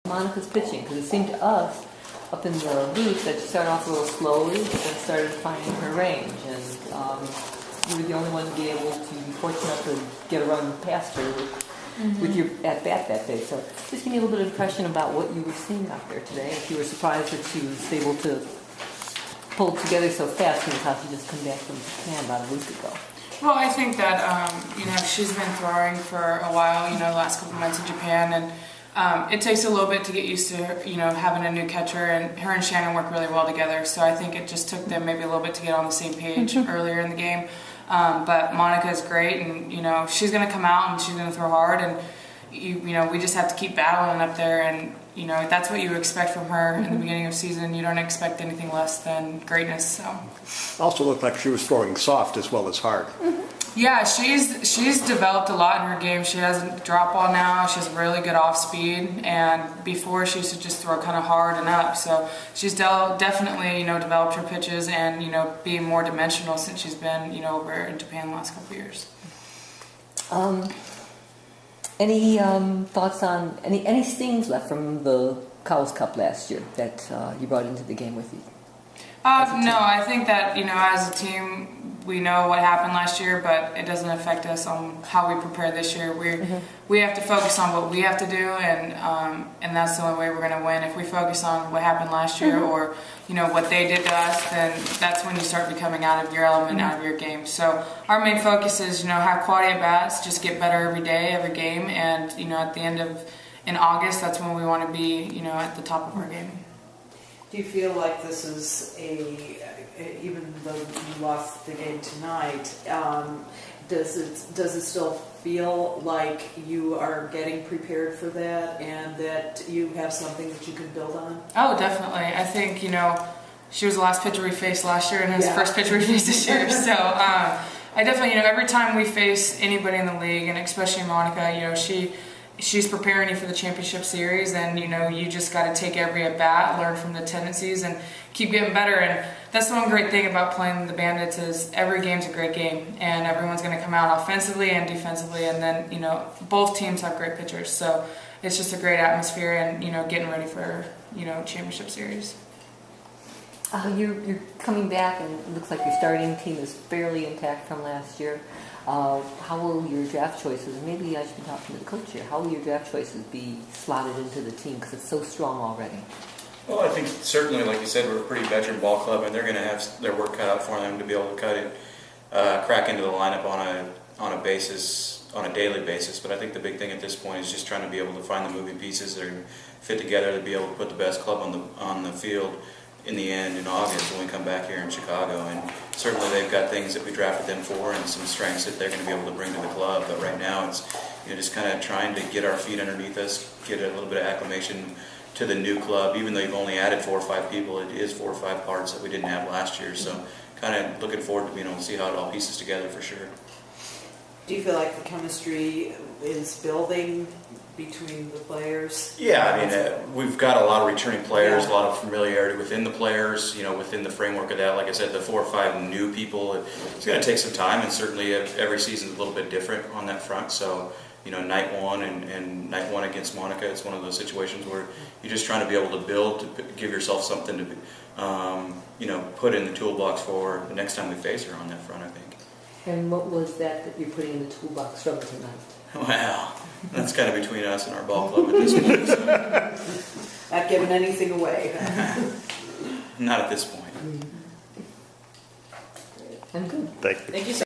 Monica's pitching? Because it seemed to us up in the booth that she started off a little slowly, but then started finding her range, and you were the only one to be able to be fortunate to get a run past her with your at bat that day. So just give me a little bit of impression about what you were seeing out there today. If you were surprised that she was able to pull together so fast, and how she just come back from Japan about a week ago. Well, I think that she's been throwing for a while. The last couple months in Japan, and it takes a little bit to get used to having a new catcher. And her and Shannon work really well together. So I think it just took them maybe a little bit to get on the same page earlier in the game. But Monica is great, and she's going to come out and she's going to throw hard, and we just have to keep battling up there, and that's what you expect from her in the beginning of season. You don't expect anything less than greatness. So also looked like she was throwing soft as well as hard. Yeah, she's developed a lot in her game. She has a drop ball now. She has really good off speed, and before she used to just throw kind of hard and up. So she's definitely developed her pitches and being more dimensional since she's been over in Japan the last couple of years. Any thoughts on any stings left from the Cowles Cup last year that you brought into the game with you? No, I think that as a team we know what happened last year, but it doesn't affect us on how we prepare this year. We have to focus on what we have to do, and that's the only way we're going to win. If we focus on what happened last year or what they did to us, then that's when you start becoming out of your element, out of your game. So our main focus is have quality at bats, just get better every day, every game, and at the end of in August, that's when we want to be at the top of our game. Do you feel like this is even though you lost the game tonight, does it still feel like you are getting prepared for that and that you have something that you can build on? Oh, definitely. I think, she was the last pitcher we faced last year and it's the first pitcher we faced this year. So I definitely, every time we face anybody in the league, and especially Monica, she's preparing you for the championship series, and you just got to take every at bat, learn from the tendencies, and keep getting better. And that's the one great thing about playing the Bandits is every game's a great game, and everyone's going to come out offensively and defensively, and then both teams have great pitchers, so it's just a great atmosphere, and getting ready for championship series. You're coming back, and it looks like your starting team is fairly intact from last year. How will your draft choices, maybe I should be talking to the coach here, how will your draft choices be slotted into the team because it's so strong already? Well, I think certainly, like you said, we're a pretty veteran ball club, and they're going to have their work cut out for them to be able to crack into the lineup on a daily basis. But I think the big thing at this point is just trying to be able to find the moving pieces that are fit together to be able to put the best club on the field in the end in August when we come back here in Chicago. And certainly they've got things that we drafted them for and some strengths that they're going to be able to bring to the club. But right now it's just kind of trying to get our feet underneath us, get a little bit of acclimation to the new club. Even though you've only added 4 or 5 people, it is 4 or 5 parts that we didn't have last year. So kind of looking forward to being able to see how it all pieces together for sure. Do you feel like the chemistry is building between the players? Yeah, I mean, we've got a lot of returning players, a lot of familiarity within the players, within the framework of that. Like I said, the 4 or 5 new people, it's going to take some time, and certainly every season is a little bit different on that front. So, night one and night one against Monica, it's one of those situations where you're just trying to be able to build, to give yourself something to, put in the toolbox for the next time we face her on that front, I think. And what was that you're putting in the toolbox from tonight? Well, that's kind of between us and our ball club at this point. So. Not giving anything away. Not at this point. I'm good. Thank you. Thank you so